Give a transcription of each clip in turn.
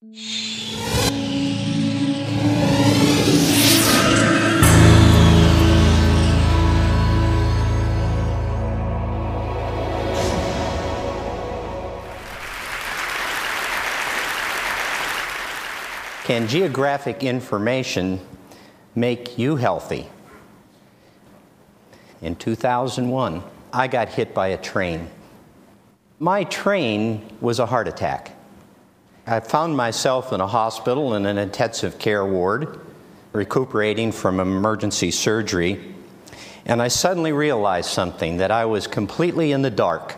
Can geographic information make you healthy? In 2001, I got hit by a train. My train was a heart attack. I found myself in a hospital in an intensive care ward, recuperating from emergency surgery, and I suddenly realized something, that I was completely in the dark.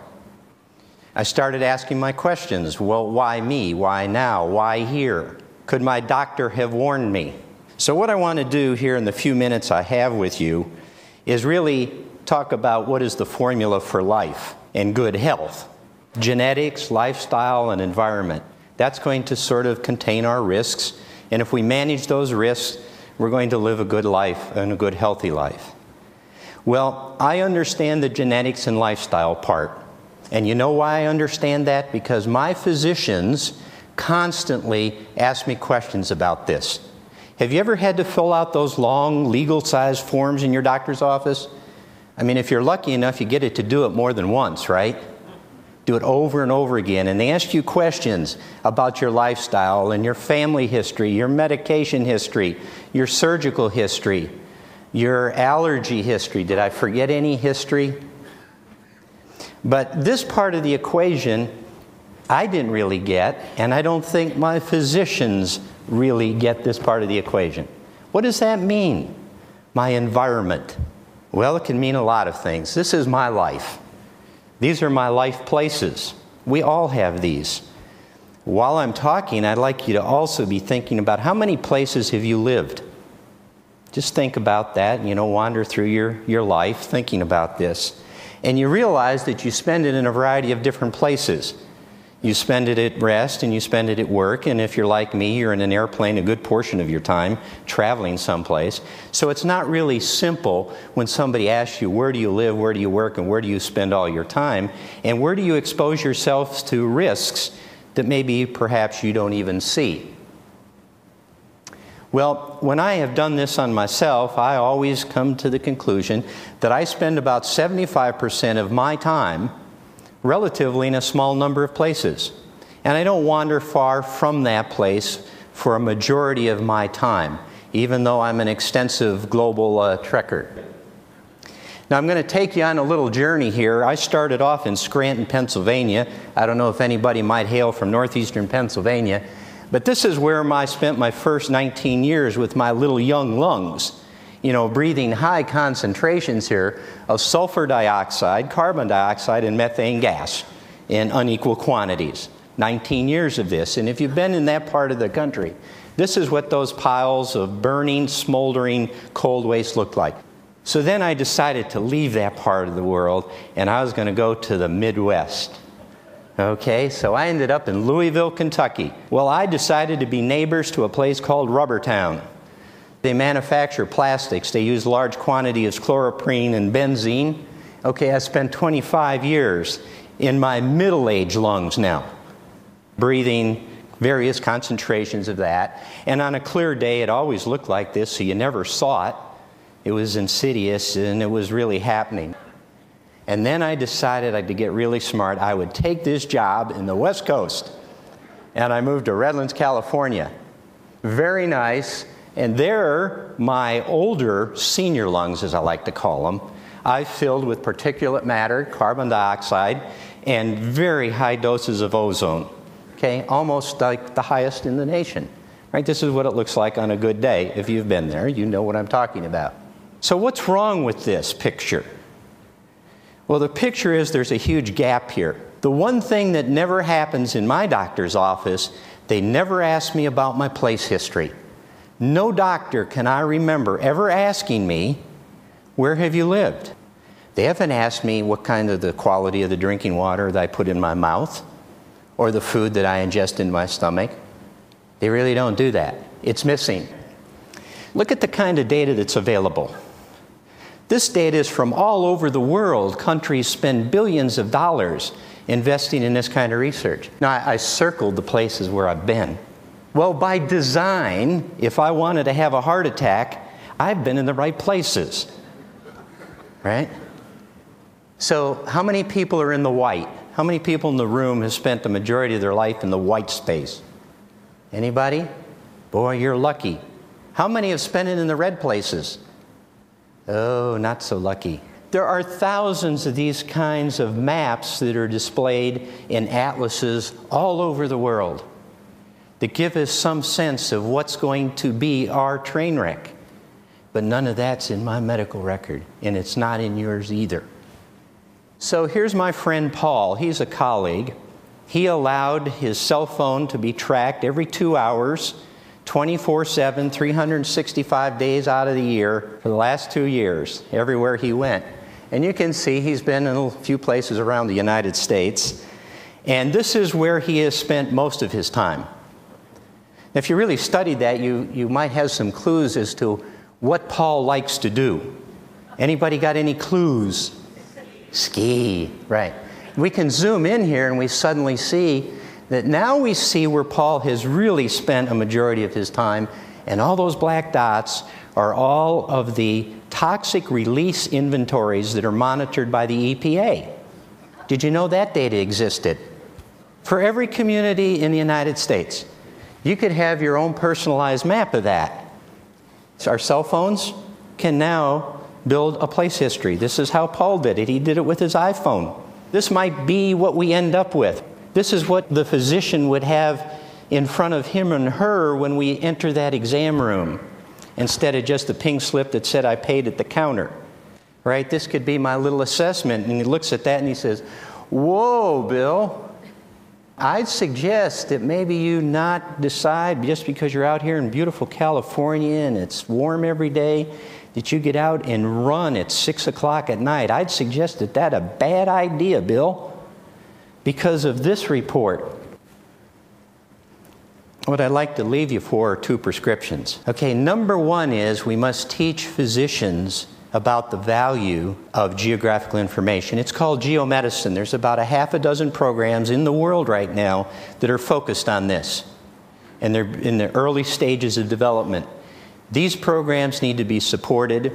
I started asking my questions. Well, why me? Why now? Why here? Could my doctor have warned me? So what I want to do here in the few minutes I have with you is really talk about what is the formula for life and good health. Genetics, lifestyle, and environment. That's going to sort of contain our risks, and if we manage those risks, we're going to live a good life and a good healthy life. Well, I understand the genetics and lifestyle part. And you know why I understand that? Because my physicians constantly ask me questions about this. Have you ever had to fill out those long legal-sized forms in your doctor's office? I mean, if you're lucky enough, you get it to do it more than once, right? Do it over and over again. And they ask you questions about your lifestyle and your family history, your medication history, your surgical history, your allergy history. Did I forget any history? But this part of the equation I didn't really get, and I don't think my physicians really get this part of the equation. What does that mean? My environment. Well, it can mean a lot of things. This is my life. These are my life places. We all have these. While I'm talking, I'd like you to also be thinking about how many places have you lived? Just think about that, wander through your life thinking about this. And you realize that you spend it in a variety of different places. You spend it at rest and you spend it at work, and if you're like me, you're in an airplane a good portion of your time traveling someplace. So it's not really simple when somebody asks you, where do you live, where do you work, and where do you spend all your time, and where do you expose yourself to risks that maybe perhaps you don't even see. Well, when I have done this on myself, I always come to the conclusion that I spend about 75% of my time relatively in a small number of places. And I don't wander far from that place for a majority of my time, even though I'm an extensive global trekker. Now I'm going to take you on a little journey here. I started off in Scranton, Pennsylvania. I don't know if anybody might hail from northeastern Pennsylvania, but this is where I spent my first 19 years with my little young lungs. Breathing high concentrations here of sulfur dioxide, carbon dioxide, and methane gas in unequal quantities. 19 years of this. And if you've been in that part of the country, this is what those piles of burning, smoldering cold waste looked like. So then I decided to leave that part of the world, and I was going to go to the Midwest. Okay, so I ended up in Louisville, Kentucky. Well, I decided to be neighbors to a place called Rubbertown. They manufacture plastics. They use large quantities of chloroprene and benzene. Okay, I spent 25 years in my middle-aged lungs now, breathing various concentrations of that. And on a clear day, it always looked like this, so you never saw it. It was insidious, and it was really happening. And then I decided to get really smart. I would take this job in the West Coast. And I moved to Redlands, California. Very nice. And there, my older senior lungs, as I like to call them, I filled with particulate matter, carbon dioxide, and very high doses of ozone. Okay, almost like the highest in the nation. Right? This is what it looks like on a good day. If you've been there, you know what I'm talking about. So what's wrong with this picture? Well, the picture is there's a huge gap here. The one thing that never happens in my doctor's office, they never ask me about my place history. No doctor can I remember ever asking me, where have you lived? They haven't asked me what kind of the quality of the drinking water that I put in my mouth or the food that I ingest in my stomach. They really don't do that. It's missing. Look at the kind of data that's available. This data is from all over the world. Countries spend billions of dollars investing in this kind of research. Now, I circled the places where I've been. Well, by design, if I wanted to have a heart attack, I've been in the right places, right? So how many people are in the white? How many people in the room have spent the majority of their life in the white space? Anybody? Boy, you're lucky. How many have spent it in the red places? Oh, not so lucky. There are thousands of these kinds of maps that are displayed in atlases all over the world that give us some sense of what's going to be our train wreck. But none of that's in my medical record, and it's not in yours either. So here's my friend Paul. He's a colleague. He allowed his cell phone to be tracked every 2 hours, 24/7, 365 days out of the year for the last 2 years, everywhere he went. And you can see he's been in a few places around the United States. And this is where he has spent most of his time. If you really studied that, you might have some clues as to what Paul likes to do. Anybody got any clues? Ski, right. We can zoom in here and we suddenly see that now we see where Paul has really spent a majority of his time, and all those black dots are all of the toxic release inventories that are monitored by the EPA. Did you know that data existed? For every community in the United States, you could have your own personalized map of that. So our cell phones can now build a place history. This is how Paul did it. He did it with his iPhone. This might be what we end up with. This is what the physician would have in front of him and her when we enter that exam room, instead of just a pink slip that said I paid at the counter. Right? This could be my little assessment. And he looks at that and he says, "Whoa, Bill, I'd suggest that maybe you not decide just because you're out here in beautiful California and it's warm every day that you get out and run at 6 o'clock at night. I'd suggest that that's a bad idea, Bill, because of this report." What I'd like to leave you for are 2 prescriptions. Okay, number 1 is we must teach physicians about the value of geographical information. It's called geomedicine. There's about a half a dozen programs in the world right now that are focused on this, and they're in the early stages of development. These programs need to be supported,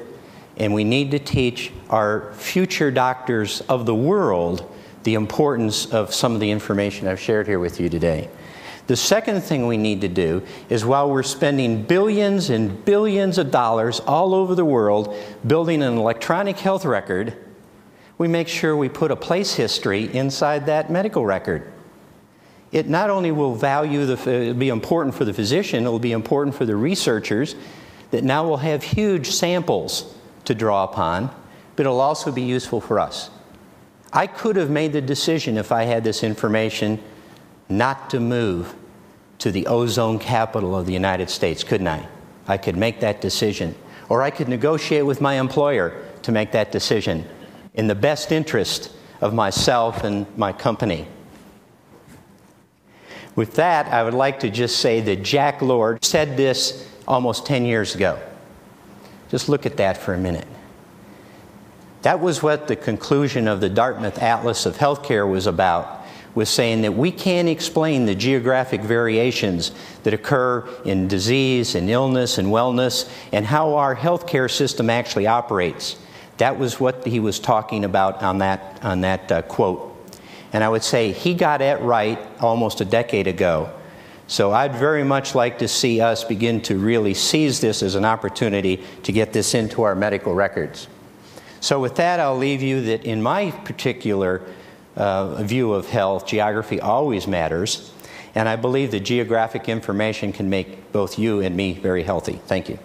and we need to teach our future doctors of the world the importance of some of the information I've shared here with you today. The second thing we need to do is, while we're spending billions and billions of dollars all over the world building an electronic health record, we make sure we put a place history inside that medical record. It not only will be important for the physician, it will be important for the researchers that now will have huge samples to draw upon, but it'll also be useful for us. I could have made the decision, if I had this information, not to move to the ozone capital of the United States, couldn't I? I could make that decision. Or I could negotiate with my employer to make that decision in the best interest of myself and my company. With that, I would like to just say that Jack Lord said this almost 10 years ago. Just look at that for a minute. That was what the conclusion of the Dartmouth Atlas of Healthcare was about, was saying that we can't explain the geographic variations that occur in disease and illness and wellness and how our healthcare system actually operates. That was what he was talking about on that quote. And I would say he got it right almost a decade ago. So I'd very much like to see us begin to really seize this as an opportunity to get this into our medical records. So with that, I'll leave you that in my particular view of health, geography always matters. And I believe that geographic information can make both you and me very healthy. Thank you.